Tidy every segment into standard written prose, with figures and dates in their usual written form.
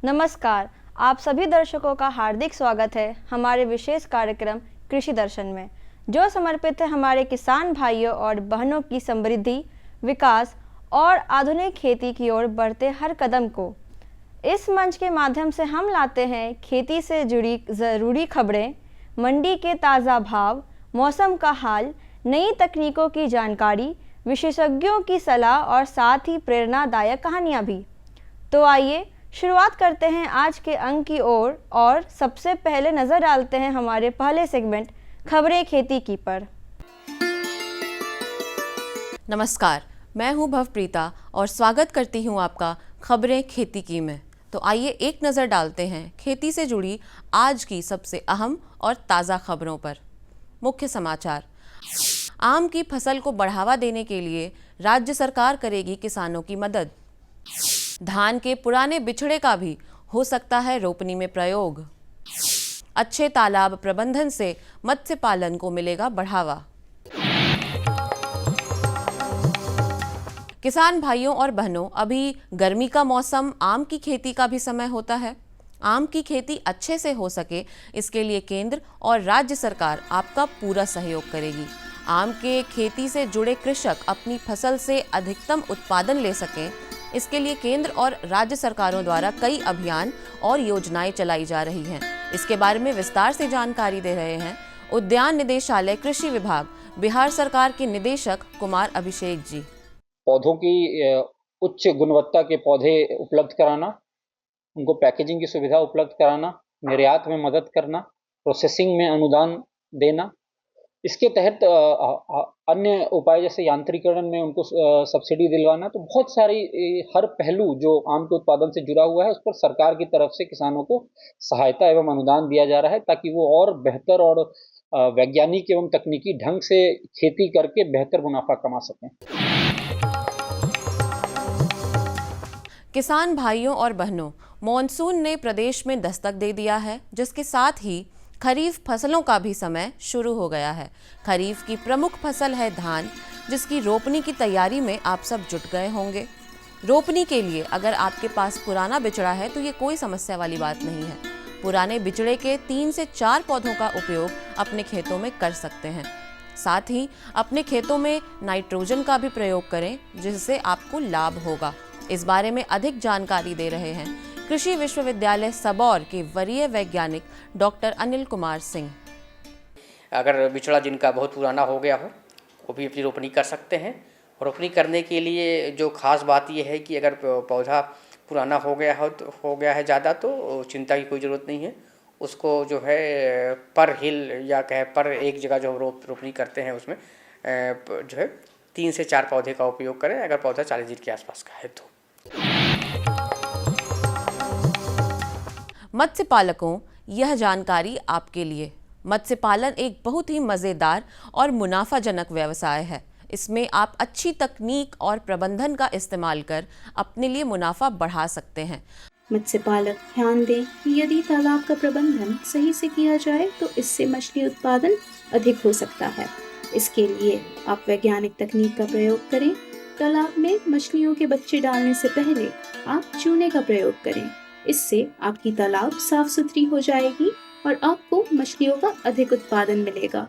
नमस्कार, आप सभी दर्शकों का हार्दिक स्वागत है हमारे विशेष कार्यक्रम कृषि दर्शन में, जो समर्पित है हमारे किसान भाइयों और बहनों की समृद्धि, विकास और आधुनिक खेती की ओर बढ़ते हर कदम को। इस मंच के माध्यम से हम लाते हैं खेती से जुड़ी ज़रूरी खबरें, मंडी के ताज़ा भाव, मौसम का हाल, नई तकनीकों की जानकारी, विशेषज्ञों की सलाह और साथ ही प्रेरणादायक कहानियाँ भी। तो आइए शुरुआत करते हैं आज के अंक की ओर और सबसे पहले नज़र डालते हैं हमारे पहले सेगमेंट खबरें खेती की पर। नमस्कार, मैं हूं भवप्रीता और स्वागत करती हूं आपका खबरें खेती की में। तो आइए एक नज़र डालते हैं खेती से जुड़ी आज की सबसे अहम और ताज़ा खबरों पर। मुख्य समाचार। आम की फसल को बढ़ावा देने के लिए राज्य सरकार करेगी किसानों की मदद। धान के पुराने बिछड़े का भी हो सकता है रोपनी में प्रयोग। अच्छे तालाब प्रबंधन से मत्स्य पालन को मिलेगा बढ़ावा। किसान भाइयों और बहनों, अभी गर्मी का मौसम, आम की खेती का भी समय होता है। आम की खेती अच्छे से हो सके, इसके लिए केंद्र और राज्य सरकार आपका पूरा सहयोग करेगी। आम के खेती से जुड़े कृषक अपनी फसल से अधिकतम उत्पादन ले सकें, इसके लिए केंद्र और राज्य सरकारों द्वारा कई अभियान और योजनाएं चलाई जा रही हैं। इसके बारे में विस्तार से जानकारी दे रहे हैं उद्यान निदेशालय कृषि विभाग बिहार सरकार के निदेशक कुमार अभिषेक जी। पौधों की उच्च गुणवत्ता के पौधे उपलब्ध कराना, उनको पैकेजिंग की सुविधा उपलब्ध कराना, निर्यात में मदद करना, प्रोसेसिंग में अनुदान देना। इसके तहत अन्य उपाय जैसे यांत्रिकरण में उनको सब्सिडी दिलवाना। तो बहुत सारी हर पहलू जो आम के उत्पादन से जुड़ा हुआ है, उस पर सरकार की तरफ से किसानों को सहायता एवं अनुदान दिया जा रहा है, ताकि वो और बेहतर और वैज्ञानिक एवं तकनीकी ढंग से खेती करके बेहतर मुनाफा कमा सकें। किसान भाइयों और बहनों, मॉनसून ने प्रदेश में दस्तक दे दिया है, जिसके साथ ही खरीफ फसलों का भी समय शुरू हो गया है। खरीफ की प्रमुख फसल है धान, जिसकी रोपनी की तैयारी में आप सब जुट गए होंगे। रोपनी के लिए अगर आपके पास पुराना बिचड़ा है तो ये कोई समस्या वाली बात नहीं है। पुराने बिचड़े के 3 से 4 पौधों का उपयोग अपने खेतों में कर सकते हैं। साथ ही अपने खेतों में नाइट्रोजन का भी प्रयोग करें, जिससे आपको लाभ होगा। इस बारे में अधिक जानकारी दे रहे हैं कृषि विश्वविद्यालय सबौर के वरीय वैज्ञानिक डॉक्टर अनिल कुमार सिंह। अगर बिचड़ा जिनका बहुत पुराना हो गया हो, वो भी अपनी रोपनी कर सकते हैं। रोपनी करने के लिए जो खास बात यह है कि अगर पौधा पुराना हो गया है ज़्यादा, तो चिंता की कोई ज़रूरत नहीं है। उसको जो है पर हिल या कहे पर एक जगह जो रोपनी करते हैं, उसमें जो है 3 से 4 पौधे का उपयोग करें, अगर पौधा 40 दिन के आसपास का है तो। मत्स्य पालकों, यह जानकारी आपके लिए। मत्स्य पालन एक बहुत ही मज़ेदार और मुनाफाजनक व्यवसाय है। इसमें आप अच्छी तकनीक और प्रबंधन का इस्तेमाल कर अपने लिए मुनाफा बढ़ा सकते हैं। मत्स्य पालक ध्यान दें कि यदि तालाब का प्रबंधन सही से किया जाए तो इससे मछली उत्पादन अधिक हो सकता है। इसके लिए आप वैज्ञानिक तकनीक का प्रयोग करें। तालाब में मछलियों के बच्चे डालने से पहले आप चूने का प्रयोग करें। इससे आपकी तालाब साफ सुथरी हो जाएगी और आपको मछलियों का अधिक उत्पादन मिलेगा।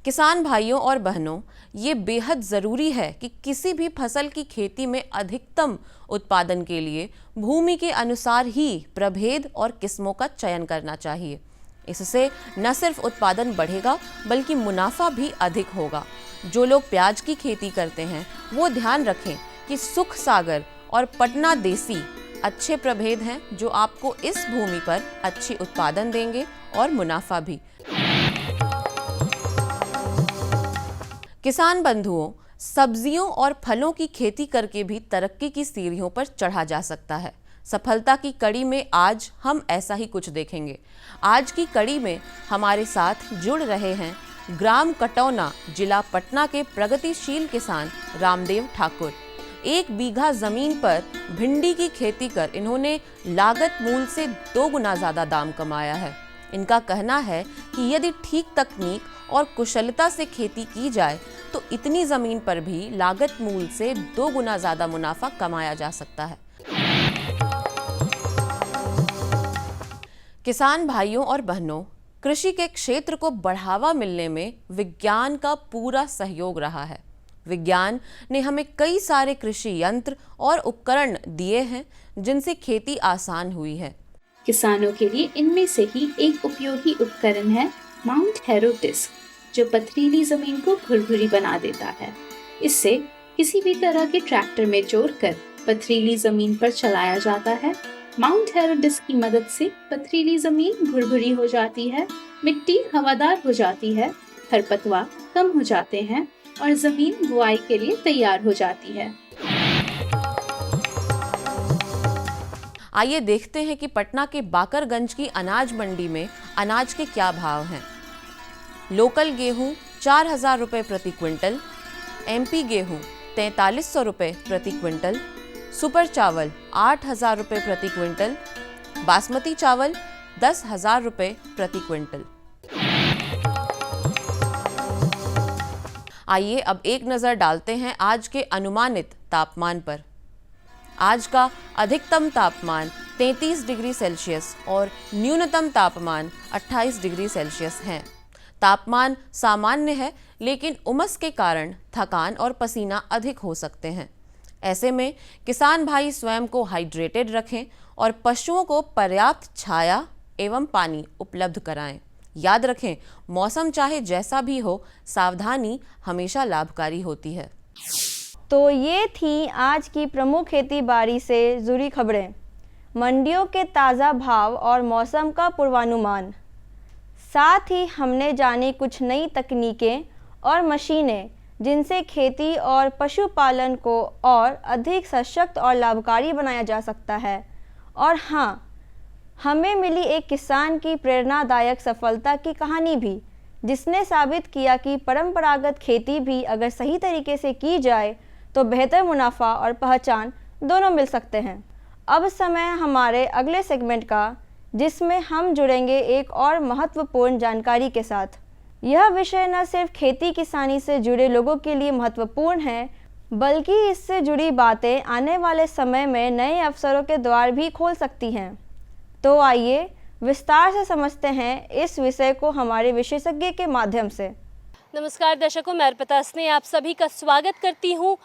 किसान भाइयों और बहनों, ये बेहद ज़रूरी है कि किसी भी फसल की खेती में अधिकतम उत्पादन के लिए भूमि के अनुसार ही प्रभेद और किस्मों का चयन करना चाहिए। इससे न सिर्फ उत्पादन बढ़ेगा बल्कि मुनाफा भी अधिक होगा। जो लोग प्याज की खेती करते हैं वो ध्यान रखें कि सुख सागर और पटना देसी अच्छे प्रभेद हैं, जो आपको इस भूमि पर अच्छी उत्पादन देंगे और मुनाफा भी। किसान बंधुओं, सब्जियों और फलों की खेती करके भी तरक्की की सीढ़ियों पर चढ़ा जा सकता है। सफलता की कड़ी में आज हम ऐसा ही कुछ देखेंगे। आज की कड़ी में हमारे साथ जुड़ रहे हैं ग्राम कटौना, जिला पटना के प्रगतिशील किसान रामदेव ठाकुर। 1 बीघा जमीन पर भिंडी की खेती कर इन्होंने लागत मूल से 2 गुना ज्यादा दाम कमाया है। इनका कहना है कि यदि ठीक तकनीक और कुशलता से खेती की जाए तो इतनी जमीन पर भी लागत मूल से 2 गुना ज्यादा मुनाफा कमाया जा सकता है। किसान भाइयों और बहनों, कृषि के क्षेत्र को बढ़ावा मिलने में विज्ञान का पूरा सहयोग रहा है। विज्ञान ने हमें कई सारे कृषि यंत्र और उपकरण दिए हैं जिनसे खेती आसान हुई है। किसानों के लिए इनमें से ही एक उपयोगी उपकरण है माउंट हैरो डिस्क, जो पथरीली जमीन को भुरभुरी बना देता है। इससे किसी भी तरह के ट्रैक्टर में जोड़कर पथरीली जमीन पर चलाया जाता है। माउंट हैरो डिस्क की मदद से पथरीली जमीन भुरभुरी हो जाती है, मिट्टी हवादार हो जाती है, खरपतवार कम हो जाते हैं और जमीन बुआई के लिए तैयार हो जाती है। आइए देखते हैं कि पटना के बाकरगंज की अनाज मंडी में अनाज के क्या भाव हैं। लोकल गेहूं 4,000 रुपये प्रति क्विंटल, एमपी गेहूं 4300 रुपये प्रति क्विंटल, सुपर चावल 8,000 रुपये प्रति क्विंटल, बासमती चावल 10,000 रुपये प्रति क्विंटल। आइए अब एक नज़र डालते हैं आज के अनुमानित तापमान पर। आज का अधिकतम तापमान 33 डिग्री सेल्सियस और न्यूनतम तापमान 28 डिग्री सेल्सियस है। तापमान सामान्य है, लेकिन उमस के कारण थकान और पसीना अधिक हो सकते हैं। ऐसे में किसान भाई स्वयं को हाइड्रेटेड रखें और पशुओं को पर्याप्त छाया एवं पानी उपलब्ध कराएं। याद रखें, मौसम चाहे जैसा भी हो, सावधानी हमेशा लाभकारी होती है। तो ये थी आज की प्रमुख खेती बाड़ी से जुड़ी खबरें, मंडियों के ताज़ा भाव और मौसम का पूर्वानुमान। साथ ही हमने जानी कुछ नई तकनीकें और मशीनें जिनसे खेती और पशुपालन को और अधिक सशक्त और लाभकारी बनाया जा सकता है। और हाँ, हमें मिली एक किसान की प्रेरणादायक सफलता की कहानी भी, जिसने साबित किया कि परंपरागत खेती भी अगर सही तरीके से की जाए तो बेहतर मुनाफा और पहचान दोनों मिल सकते हैं। अब समय हमारे अगले सेगमेंट का, जिसमें हम जुड़ेंगे एक और महत्वपूर्ण जानकारी के साथ। यह विषय न सिर्फ खेती किसानी से जुड़े लोगों के लिए महत्वपूर्ण है, बल्कि इससे जुड़ी बातें आने वाले समय में नए अवसरों के द्वार भी खोल सकती हैं। तो आइए विस्तार से समझते हैं इस विषय को हमारे विशेषज्ञ के माध्यम से। नमस्कार दर्शकों, मैं अर्पिता अस्ने आप सभी का स्वागत करती हूँ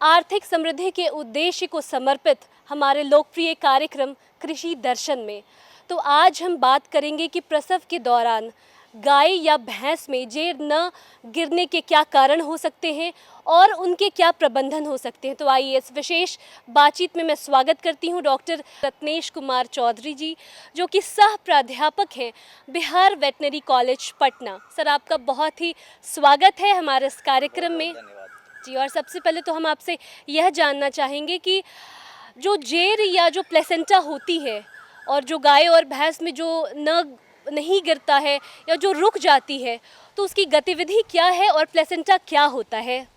आर्थिक समृद्धि के उद्देश्य को समर्पित हमारे लोकप्रिय कार्यक्रम कृषि दर्शन में। तो आज हम बात करेंगे कि प्रसव के दौरान गाय या भैंस में जेर न गिरने के क्या कारण हो सकते हैं और उनके क्या प्रबंधन हो सकते हैं। तो आइए इस विशेष बातचीत में मैं स्वागत करती हूं डॉक्टर रत्नेश कुमार चौधरी जी, जो कि सह प्राध्यापक हैं Bihar veterinary college Patna. Sir, आपका बहुत ही स्वागत है हमारे इस कार्यक्रम में जी। और सबसे पहले तो हम आपसे यह जानना चाहेंगे कि जो जेर या जो प्लेसेंटा होती है और जो गाय और भैंस में जो नहीं गिरता है या जो रुक जाती है, तो उसकी गतिविधि क्या है और प्लेसेंटा क्या होता है?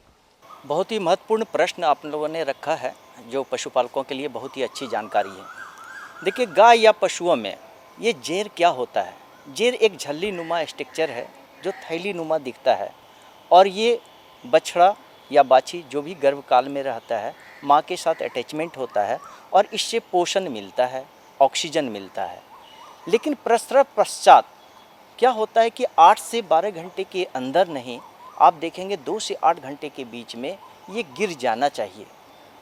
बहुत ही महत्वपूर्ण प्रश्न आप लोगों ने रखा है, जो पशुपालकों के लिए बहुत ही अच्छी जानकारी है। देखिए, गाय या पशुओं में ये जेर क्या होता है। जेर एक झल्ली नुमा स्ट्रक्चर है जो थैली नुमा दिखता है, और ये बछड़ा या बाछी जो भी गर्भकाल में रहता है, माँ के साथ अटैचमेंट होता है और इससे पोषण मिलता है, ऑक्सीजन मिलता है। लेकिन प्रसव पश्चात क्या होता है कि 8 से 12 घंटे के अंदर नहीं, आप देखेंगे 2 से 8 घंटे के बीच में ये गिर जाना चाहिए।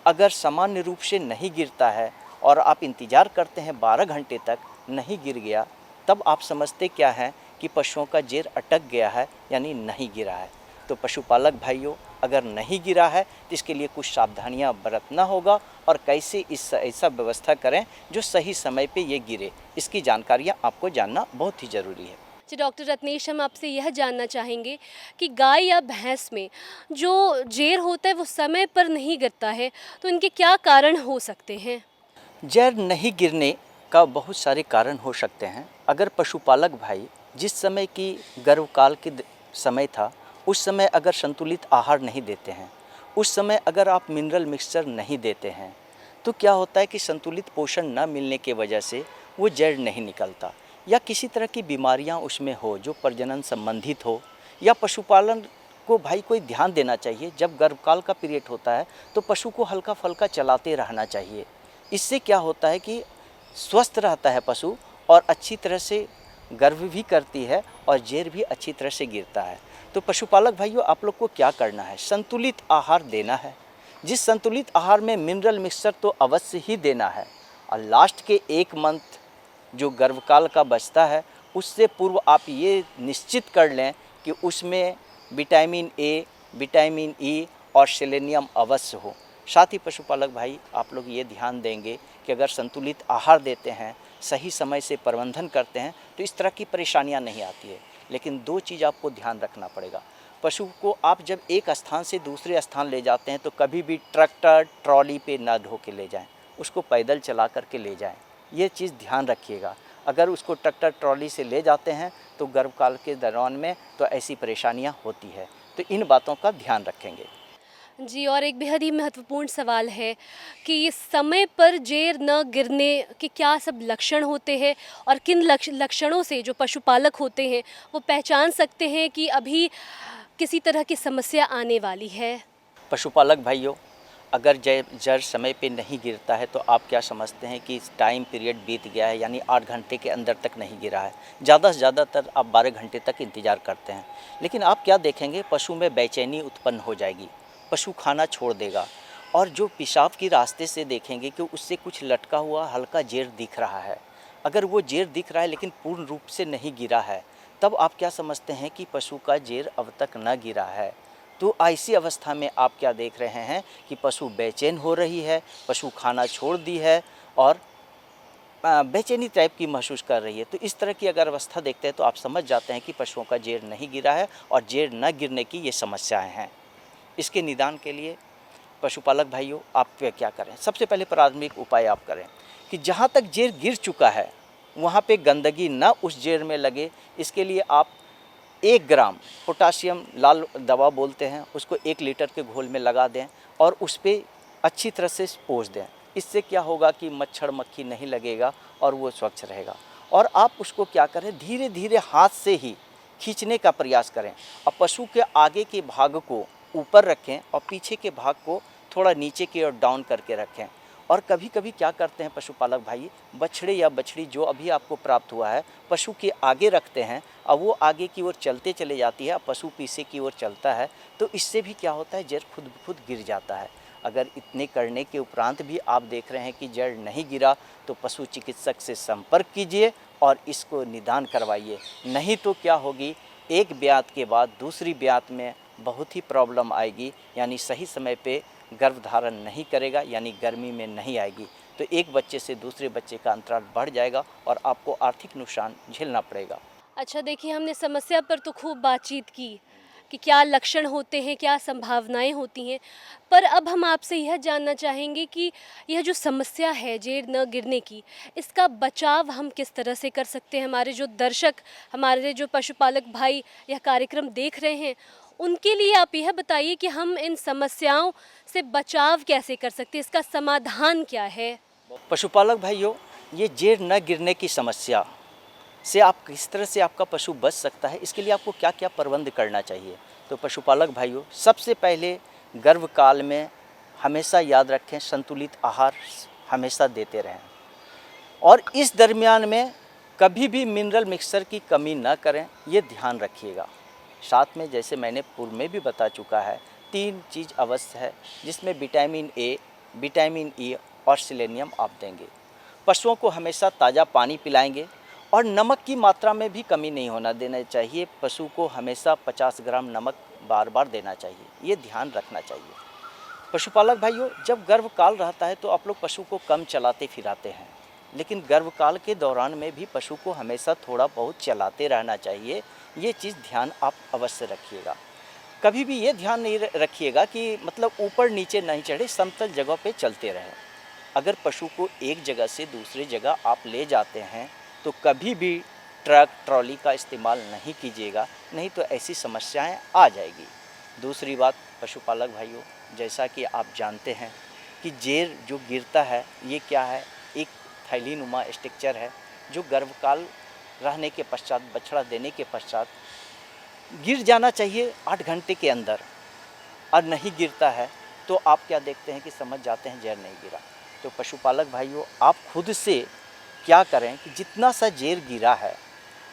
अगर सामान्य रूप से नहीं गिरता है और आप इंतज़ार करते हैं 12 घंटे तक नहीं गिर गया, तब आप समझते क्या है कि पशुओं का जेर अटक गया है, यानी नहीं गिरा है। तो पशुपालक भाइयों, अगर नहीं गिरा है तो इसके लिए कुछ सावधानियां बरतना होगा और कैसे ऐसा व्यवस्था करें जो सही समय पे ये गिरे, इसकी जानकारियां आपको जानना बहुत ही ज़रूरी है। जी डॉक्टर रत्नेश, हम आपसे यह जानना चाहेंगे कि गाय या भैंस में जो जेर होता है वो समय पर नहीं गिरता है, तो इनके क्या कारण हो सकते हैं? जेर नहीं गिरने का बहुत सारे कारण हो सकते हैं। अगर पशुपालक भाई जिस समय की गर्भकाल के समय था, उस समय अगर संतुलित आहार नहीं देते हैं, उस समय अगर आप मिनरल मिक्सचर नहीं देते हैं तो क्या होता है कि संतुलित पोषण न मिलने की वजह से वो जड़ नहीं निकलता, या किसी तरह की बीमारियां उसमें हो जो प्रजनन संबंधित हो, या पशुपालन को भाई कोई ध्यान देना चाहिए। जब गर्भकाल का पीरियड होता है तो पशु को हल्का फुल्का चलाते रहना चाहिए। इससे क्या होता है कि स्वस्थ रहता है पशु और अच्छी तरह से गर्भ भी करती है और जेर भी अच्छी तरह से गिरता है। तो पशुपालक भाइयों, आप लोग को क्या करना है, संतुलित आहार देना है। जिस संतुलित आहार में मिनरल मिक्सचर तो अवश्य ही देना है, और लास्ट के 1 मंथ जो गर्भकाल का बचता है उससे पूर्व आप ये निश्चित कर लें कि उसमें विटामिन ए, विटामिन ई और सेलेनियम अवश्य हो। साथ ही पशुपालक भाई, आप लोग ये ध्यान देंगे कि अगर संतुलित आहार देते हैं, सही समय से प्रबंधन करते हैं तो इस तरह की परेशानियां नहीं आती है। लेकिन 2 चीज़ आपको ध्यान रखना पड़ेगा। पशु को आप जब एक स्थान से दूसरे स्थान ले जाते हैं तो कभी भी ट्रैक्टर ट्रॉली पे ना ढो के ले जाएं, उसको पैदल चला करके ले जाएं। ये चीज़ ध्यान रखिएगा। अगर उसको ट्रैक्टर ट्रॉली से ले जाते हैं तो गर्भकाल के दौरान में तो ऐसी परेशानियां होती है, तो इन बातों का ध्यान रखेंगे। जी, और एक बेहद ही महत्वपूर्ण सवाल है कि समय पर जेर न गिरने के क्या सब लक्षण होते हैं, और किन लक्षणों से जो पशुपालक होते हैं वो पहचान सकते हैं कि अभी किसी तरह की समस्या आने वाली है। पशुपालक भाइयों, अगर जड़ समय पे नहीं गिरता है तो आप क्या समझते हैं कि टाइम पीरियड बीत गया है, यानी 8 घंटे के अंदर तक नहीं गिरा है। ज़्यादा से ज़्यादातर आप 12 घंटे तक इंतज़ार करते हैं। लेकिन आप क्या देखेंगे, पशु में बेचैनी उत्पन्न हो जाएगी, पशु खाना छोड़ देगा, और जो पेशाब की रास्ते से देखेंगे कि उससे कुछ लटका हुआ हल्का जेर दिख रहा है। अगर वो जेर दिख रहा है लेकिन पूर्ण रूप से नहीं गिरा है, तब आप क्या समझते हैं कि पशु का जेर अब तक न गिरा है। तो ऐसी अवस्था में आप क्या देख रहे हैं कि पशु बेचैन हो रही है, पशु खाना छोड़ दी है और बेचैनी टाइप की महसूस कर रही है। तो इस तरह की अगर अवस्था देखते हैं तो आप समझ जाते हैं कि पशुओं का जेर नहीं गिरा है और जेर न गिरने की ये समस्याएं हैं। इसके निदान के लिए पशुपालक भाइयों, आप क्या करें, सबसे पहले प्राथमिक उपाय आप करें कि जहाँ तक जेर गिर चुका है वहाँ पे गंदगी ना उस जेर में लगे। इसके लिए आप 1 ग्राम पोटाशियम लाल दवा बोलते हैं, उसको 1 लीटर के घोल में लगा दें और उस पर अच्छी तरह से पोंछ दें। इससे क्या होगा कि मच्छर मक्खी नहीं लगेगा और वो स्वच्छ रहेगा। और आप उसको क्या करें, धीरे धीरे हाथ से ही खींचने का प्रयास करें और पशु के आगे के भाग को ऊपर रखें और पीछे के भाग को थोड़ा नीचे की ओर डाउन करके रखें। और कभी कभी क्या करते हैं पशुपालक भाई, बछड़े या बछड़ी जो अभी आपको प्राप्त हुआ है पशु के आगे रखते हैं और वो आगे की ओर चलते चले जाती है, पशु पीछे की ओर चलता है, तो इससे भी क्या होता है, जड़ खुद ब खुद गिर जाता है। अगर इतने करने के उपरांत भी आप देख रहे हैं कि जड़ नहीं गिरा तो पशु चिकित्सक से संपर्क कीजिए और इसको निदान करवाइए। नहीं तो क्या होगी, एक ब्यात के बाद दूसरी ब्यात में बहुत ही प्रॉब्लम आएगी, यानी सही समय पे गर्भधारण नहीं करेगा, यानी गर्मी में नहीं आएगी, तो एक बच्चे से दूसरे बच्चे का अंतराल बढ़ जाएगा और आपको आर्थिक नुकसान झेलना पड़ेगा। अच्छा, देखिए, हमने समस्या पर तो खूब बातचीत की कि क्या लक्षण होते हैं, क्या संभावनाएं होती हैं, पर अब हम आपसे यह जानना चाहेंगे कि यह जो समस्या है जेर न गिरने की, इसका बचाव हम किस तरह से कर सकते हैं। हमारे जो दर्शक, हमारे जो पशुपालक भाई यह कार्यक्रम देख रहे हैं, उनके लिए आप यह बताइए कि हम इन समस्याओं से बचाव कैसे कर सकते हैं, इसका समाधान क्या है। पशुपालक भाइयों, ये जेर न गिरने की समस्या से आप किस तरह से आपका पशु बच सकता है, इसके लिए आपको क्या क्या प्रबंध करना चाहिए। तो पशुपालक भाइयों, सबसे पहले गर्भकाल में हमेशा याद रखें, संतुलित आहार हमेशा देते रहें और इस दरमियान में कभी भी मिनरल मिक्सचर की कमी न करें, ये ध्यान रखिएगा। साथ में जैसे मैंने पूर्व में भी बता चुका है, 3 चीज़ अवश्य है जिसमें विटामिन ए, विटामिन ई और सेलेनियम आप देंगे। पशुओं को हमेशा ताज़ा पानी पिलाएंगे और नमक की मात्रा में भी कमी नहीं होना देना चाहिए। पशु को हमेशा 50 ग्राम नमक बार बार देना चाहिए, ये ध्यान रखना चाहिए। पशुपालक भाइयों, जब गर्भकाल रहता है तो आप लोग पशु को कम चलाते फिराते हैं, लेकिन गर्भकाल के दौरान में भी पशु को हमेशा थोड़ा बहुत चलाते रहना चाहिए। ये चीज़ ध्यान आप अवश्य रखिएगा। कभी भी ये ध्यान नहीं रखिएगा कि मतलब ऊपर नीचे नहीं चढ़े, समतल जगह पे चलते रहें। अगर पशु को एक जगह से दूसरी जगह आप ले जाते हैं तो कभी भी ट्रक ट्रॉली का इस्तेमाल नहीं कीजिएगा, नहीं तो ऐसी समस्याएं आ जाएगी। दूसरी बात पशुपालक भाइयों, जैसा कि आप जानते हैं कि जेर जो गिरता है ये क्या है, एक थैलीनुमा स्ट्रक्चर है जो गर्भकाल रहने के पश्चात, बछड़ा देने के पश्चात गिर जाना चाहिए 8 घंटे के अंदर, और नहीं गिरता है तो आप क्या देखते हैं कि समझ जाते हैं जेर नहीं गिरा। तो पशुपालक भाइयों, आप खुद से क्या करें कि जितना सा जेर गिरा है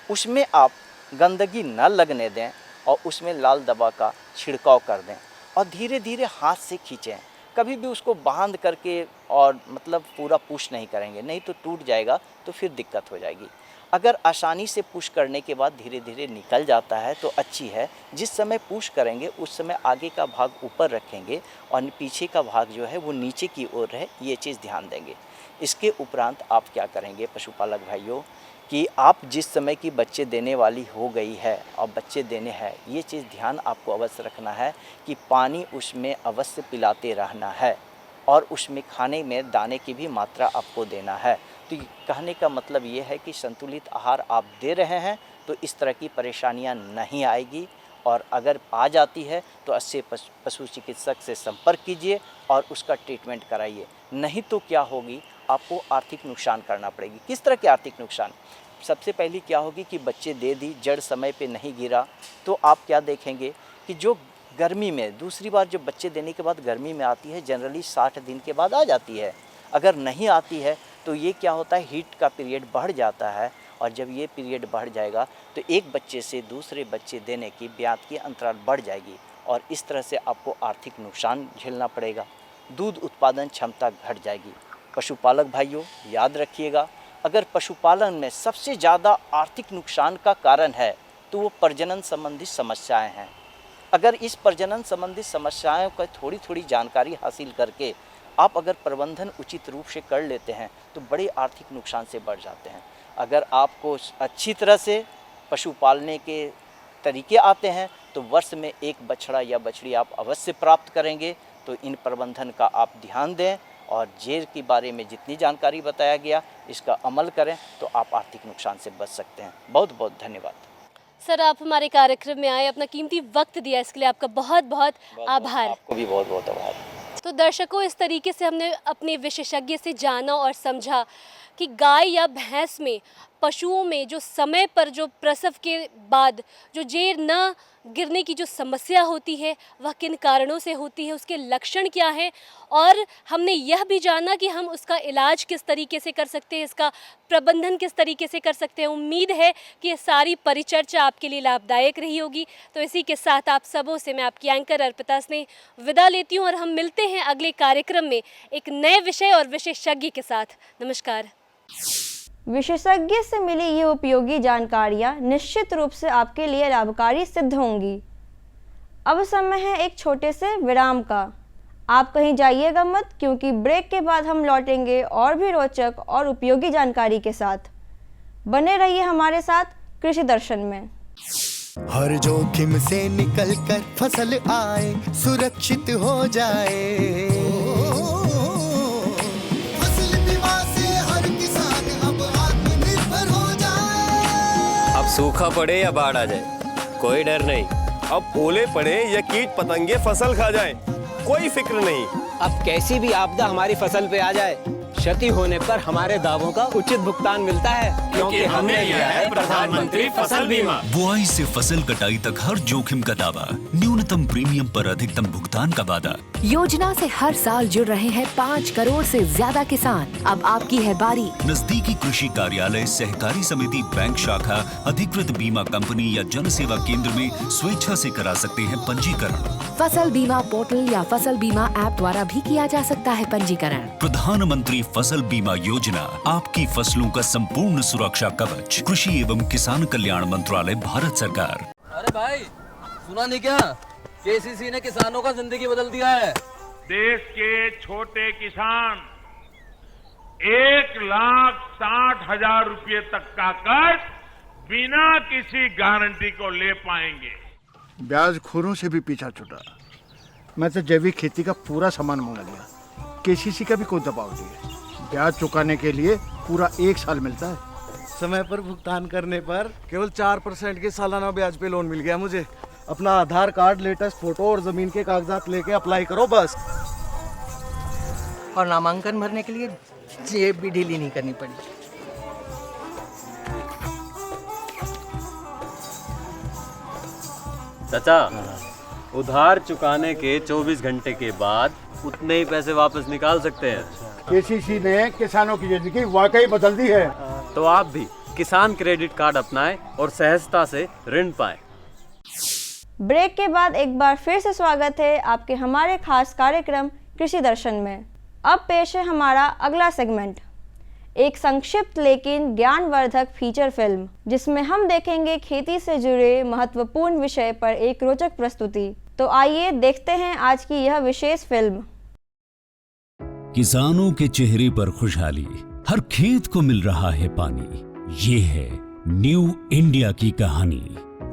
उसमें आप गंदगी न लगने दें और उसमें लाल दवा का छिड़काव कर दें और धीरे धीरे हाथ से खींचें। कभी भी उसको बांध करके और मतलब पूरा पुश नहीं करेंगे, नहीं तो टूट जाएगा, तो फिर दिक्कत हो जाएगी। अगर आसानी से पुश करने के बाद धीरे धीरे निकल जाता है तो अच्छी है। जिस समय पुश करेंगे उस समय आगे का भाग ऊपर रखेंगे और पीछे का भाग जो है वो नीचे की ओर रहे, ये चीज़ ध्यान देंगे। इसके उपरांत आप क्या करेंगे पशुपालक भाइयों कि आप जिस समय की बच्चे देने वाली हो गई है और बच्चे देने हैं, ये चीज़ ध्यान आपको अवश्य रखना है कि पानी उसमें अवश्य पिलाते रहना है और उसमें खाने में दाने की भी मात्रा आपको देना है। तो कहने का मतलब ये है कि संतुलित आहार आप दे रहे हैं तो इस तरह की परेशानियां नहीं आएगी, और अगर आ जाती है तो अच्छे पशु चिकित्सक से संपर्क कीजिए और उसका ट्रीटमेंट कराइए। नहीं तो क्या होगी, आपको आर्थिक नुकसान करना पड़ेगी। किस तरह के आर्थिक नुकसान? सबसे पहली क्या होगी कि बच्चे दे दी, जड़ समय पे नहीं गिरा, तो आप क्या देखेंगे कि जो गर्मी में दूसरी बार जब बच्चे देने के बाद गर्मी में आती है, जनरली 60 दिन के बाद आ जाती है। अगर नहीं आती है तो ये क्या होता है, हीट का पीरियड बढ़ जाता है, और जब ये पीरियड बढ़ जाएगा तो एक बच्चे से दूसरे बच्चे देने की ब्यात की अंतराल बढ़ जाएगी और इस तरह से आपको आर्थिक नुकसान झेलना पड़ेगा। दूध उत्पादन क्षमता घट जाएगी। पशुपालक भाइयों याद रखिएगा, अगर पशुपालन में सबसे ज़्यादा आर्थिक नुकसान का कारण है तो वो प्रजनन संबंधी समस्याएं हैं। अगर इस प्रजनन संबंधी समस्याओं का थोड़ी थोड़ी जानकारी हासिल करके आप अगर प्रबंधन उचित रूप से कर लेते हैं तो बड़े आर्थिक नुकसान से बढ़ जाते हैं। अगर आपको अच्छी तरह से पशु पालने के तरीके आते हैं तो वर्ष में एक बछड़ा या बछड़ी आप अवश्य प्राप्त करेंगे। तो इन प्रबंधन का आप ध्यान दें और जेर के बारे में जितनी जानकारी बताया गया इसका अमल करें तो आप आर्थिक नुकसान से बच सकते हैं। बहुत बहुत धन्यवाद। सर, आप हमारे कार्यक्रम में आए, अपना कीमती वक्त दिया, इसके लिए आपका बहुत बहुत आभार। आपको भी बहुत बहुत आभार। तो दर्शकों, इस तरीके से हमने अपने विशेषज्ञ से जाना और समझा कि गाय या भैंस में, पशुओं में जो समय पर जो प्रसव के बाद जो जेर न गिरने की जो समस्या होती है वह किन कारणों से होती है, उसके लक्षण क्या हैं, और हमने यह भी जाना कि हम उसका इलाज किस तरीके से कर सकते हैं, इसका प्रबंधन किस तरीके से कर सकते हैं। उम्मीद है कि ये सारी परिचर्चा आपके लिए लाभदायक रही होगी। तो इसी के साथ आप सबों से मैं आपकी एंकर अर्पिता स्नेह विदा लेती हूँ और हम मिलते हैं अगले कार्यक्रम में एक नए विषय और विशेषज्ञ के साथ। नमस्कार। विशेषज्ञ से मिली ये उपयोगी जानकारियाँ निश्चित रूप से आपके लिए लाभकारी सिद्ध होंगी। अब समय है एक छोटे से विराम का। आप कहीं जाइएगा मत, क्योंकि ब्रेक के बाद हम लौटेंगे और भी रोचक और उपयोगी जानकारी के साथ। बने रहिए हमारे साथ कृषि दर्शन में। हर जोखिम से निकल कर फसल आए, सुरक्षित हो जाए। अब सूखा पड़े या बाढ़ आ जाए कोई डर नहीं। अब ओले पड़े या कीट पतंगे फसल खा जाए कोई फिक्र नहीं। अब कैसी भी आपदा हमारी फसल पे आ जाए, क्षति होने पर हमारे दावों का उचित भुगतान मिलता है, क्योंकि हमने लिया है प्रधानमंत्री फसल बीमा। बुआई से फसल कटाई तक हर जोखिम का दावा, न्यूनतम प्रीमियम पर अधिकतम भुगतान का वादा। योजना से हर साल जुड़ रहे हैं 5 करोड़ से ज्यादा किसान। अब आपकी है बारी। नजदीकी कृषि कार्यालय, सहकारी समिति, बैंक शाखा, अधिकृत बीमा कंपनी या जन सेवा केंद्र में स्वेच्छा से करा सकते हैं पंजीकरण। फसल बीमा पोर्टल या फसल बीमा ऐप द्वारा भी किया जा सकता है पंजीकरण। प्रधानमंत्री फसल बीमा योजना, आपकी फसलों का संपूर्ण सुरक्षा कवच। कृषि एवं किसान कल्याण मंत्रालय, भारत सरकार। अरे भाई, सुना नहीं क्या? केसीसी ने किसानों का जिंदगी बदल दिया है। देश के छोटे किसान 1,60,000 रुपए तक का कर्ज बिना किसी गारंटी को ले पाएंगे। ब्याज खोरों से भी पीछा छुटा। मैं तो जैविक खेती का पूरा सामान मंगा लिया। केसीसी का भी कोई दबाव नहीं है। ब्याज चुकाने के लिए पूरा 1 साल मिलता है। समय पर भुगतान करने पर केवल 4% के सालाना ब्याज पे लोन मिल गया मुझे। अपना आधार कार्ड, लेटेस्ट फोटो और जमीन के कागजात लेके अप्लाई करो बस। और नामांकन भरने के लिए जेब भी ढीली नहीं करनी पड़ी। चाचा, उधार चुकाने के 24 घंटे के बाद उतने ही पैसे वापस निकाल सकते हैं। केसीसी ने किसानों की जिंदगी वाकई बदल दी है। तो आप भी किसान क्रेडिट कार्ड अपनाएं और सहजता से ऋण पाएं। ब्रेक के बाद एक बार फिर से स्वागत है आपके हमारे खास कार्यक्रम कृषि दर्शन में। अब पेश है हमारा अगला सेगमेंट, एक संक्षिप्त लेकिन ज्ञानवर्धक फीचर फिल्म, जिसमें हम देखेंगे खेती से जुड़े महत्वपूर्ण विषय पर एक रोचक प्रस्तुति। तो आइए देखते हैं आज की यह विशेष फिल्म। किसानों के चेहरे पर खुशहाली, हर खेत को मिल रहा है पानी। ये है न्यू इंडिया की कहानी।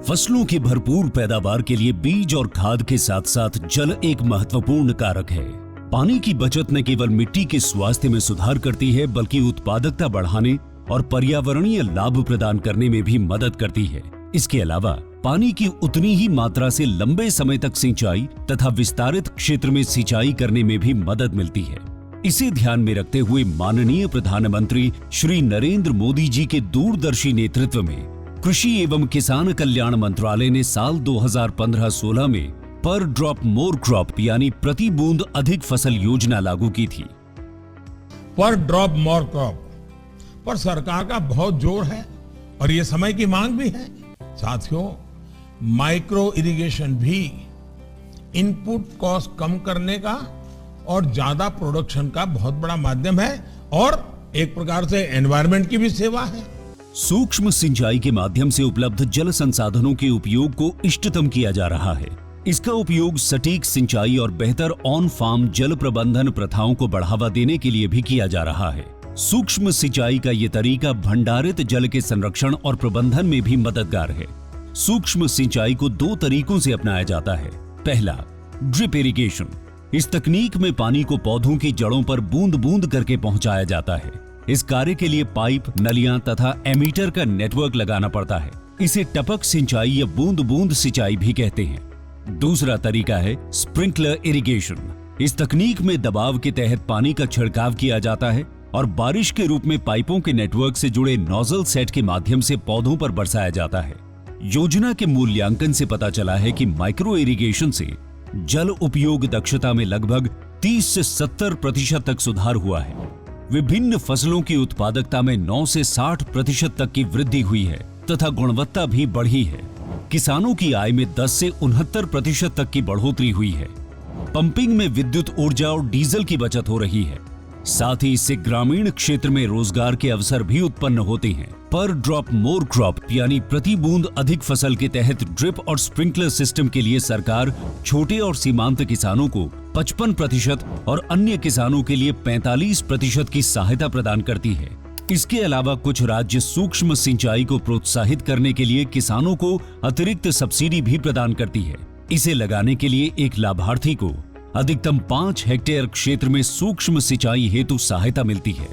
फसलों की भरपूर पैदावार के लिए बीज और खाद के साथ साथ जल एक महत्वपूर्ण कारक है। पानी की बचत न केवल मिट्टी के स्वास्थ्य में सुधार करती है, बल्कि उत्पादकता बढ़ाने और पर्यावरणीय लाभ प्रदान करने में भी मदद करती है। इसके अलावा पानी की उतनी ही मात्रा से लंबे समय तक सिंचाई तथा विस्तारित क्षेत्र में सिंचाई करने में भी मदद मिलती है। इसे ध्यान में रखते हुए माननीय प्रधानमंत्री श्री नरेंद्र मोदी जी के दूरदर्शी नेतृत्व में कृषि एवं किसान कल्याण मंत्रालय ने साल 2015-16 में पर ड्रॉप मोर क्रॉप यानी प्रति बूंद अधिक फसल योजना लागू की थी। पर ड्रॉप मोर क्रॉप पर सरकार का बहुत जोर है और ये समय की मांग भी है। साथियों, माइक्रो इरिगेशन भी इनपुट कॉस्ट कम करने का और ज्यादा प्रोडक्शन का बहुत बड़ा माध्यम है और एक प्रकार से एनवायरनमेंट की भी सेवा है। सूक्ष्म सिंचाई के माध्यम से उपलब्ध जल संसाधनों के उपयोग को इष्टतम किया जा रहा है। इसका उपयोग सटीक सिंचाई और बेहतर ऑन फार्म जल प्रबंधन प्रथाओं को बढ़ावा देने के लिए भी किया जा रहा है। सूक्ष्म सिंचाई का ये तरीका भंडारित जल के संरक्षण और प्रबंधन में भी मददगार है। सूक्ष्म सिंचाई को 2 तरीकों से अपनाया जाता है। पहला, ड्रिप इरिगेशन। इस तकनीक में पानी को पौधों की जड़ों पर बूंद बूंद करके पहुंचाया जाता है। इस कार्य के लिए पाइप, नलियां तथा एमीटर का नेटवर्क लगाना पड़ता है। इसे टपक सिंचाई या बूंद बूंद सिंचाई भी कहते हैं। दूसरा तरीका है स्प्रिंकलर इरिगेशन। इस तकनीक में दबाव के तहत पानी का छिड़काव किया जाता है और बारिश के रूप में पाइपों के नेटवर्क से जुड़े नोजल सेट के माध्यम से पौधों पर बरसाया जाता है। योजना के मूल्यांकन से पता चला है कि माइक्रो इरिगेशन से जल उपयोग दक्षता में लगभग 30 से 70% तक सुधार हुआ है। विभिन्न फसलों की उत्पादकता में 9 से 60% तक की वृद्धि हुई है तथा गुणवत्ता भी बढ़ी है। किसानों की आय में 10 से 69% तक की बढ़ोतरी हुई है। पंपिंग में विद्युत ऊर्जा और डीजल की बचत हो रही है। साथ ही इससे ग्रामीण क्षेत्र में रोजगार के अवसर भी उत्पन्न होते हैं। पर ड्रॉप मोर क्रॉप यानी प्रति बूंद अधिक फसल के तहत ड्रिप और स्प्रिंकलर सिस्टम के लिए सरकार छोटे और सीमांत किसानों को 55% और अन्य किसानों के लिए 45% की सहायता प्रदान करती है। इसके अलावा कुछ राज्य सूक्ष्म सिंचाई को प्रोत्साहित करने के लिए किसानों को अतिरिक्त सब्सिडी भी प्रदान करती है। इसे लगाने के लिए एक लाभार्थी को अधिकतम 5 हेक्टेयर क्षेत्र में सूक्ष्म सिंचाई हेतु सहायता मिलती है।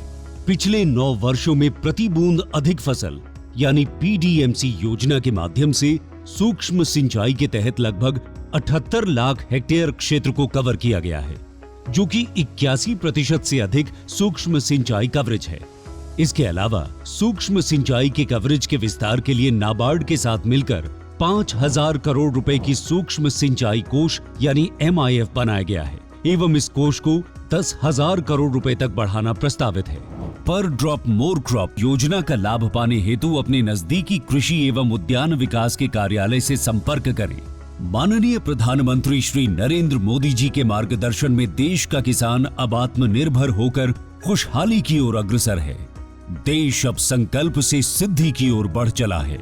पिछले 9 वर्षों में प्रति बूंद अधिक फसल यानी पीडीएमसी योजना के माध्यम से सूक्ष्म सिंचाई के तहत लगभग 78 लाख हेक्टेयर क्षेत्र को कवर किया गया है, जो कि 81% से अधिक सूक्ष्म सिंचाई कवरेज है। इसके अलावा सूक्ष्म सिंचाई के कवरेज के विस्तार के लिए नाबार्ड के साथ मिलकर 5,000 करोड़ रुपए की सूक्ष्म सिंचाई कोष यानी MIF बनाया गया है एवं इस कोष को 10,000 करोड़ रुपए तक बढ़ाना प्रस्तावित है। पर ड्रॉप मोर क्रॉप योजना का लाभ पाने हेतु अपने नजदीकी कृषि एवं उद्यान विकास के कार्यालय से संपर्क करें। माननीय प्रधानमंत्री श्री नरेंद्र मोदी जी के मार्गदर्शन में देश का किसान अब आत्मनिर्भर होकर खुशहाली की ओर अग्रसर है। देश अब संकल्प से सिद्धि की ओर बढ़ चला है।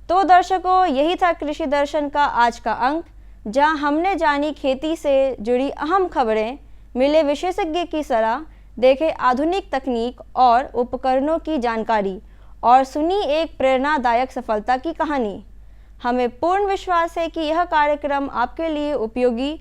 तो दर्शकों, यही था कृषि दर्शन का आज का अंक, जहां हमने जानी खेती से जुड़ी अहम खबरें, मिले विशेषज्ञ की सलाह, देखे आधुनिक तकनीक और उपकरणों की जानकारी और सुनी एक प्रेरणादायक सफलता की कहानी। हमें पूर्ण विश्वास है कि यह कार्यक्रम आपके लिए उपयोगी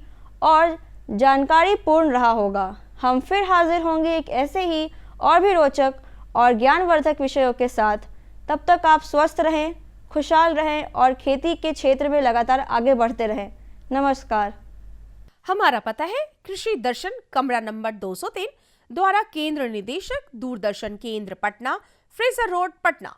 और जानकारी पूर्ण रहा होगा। हम फिर हाजिर होंगे एक ऐसे ही और भी रोचक और ज्ञानवर्धक विषयों के साथ। तब तक आप स्वस्थ रहें, खुशहाल रहें और खेती के क्षेत्र में लगातार आगे बढ़ते रहें। नमस्कार। हमारा पता है कृषि दर्शन, कमरा नंबर 203, द्वारा केंद्र निदेशक, दूरदर्शन केंद्र पटना, फ्रेजर रोड, पटना।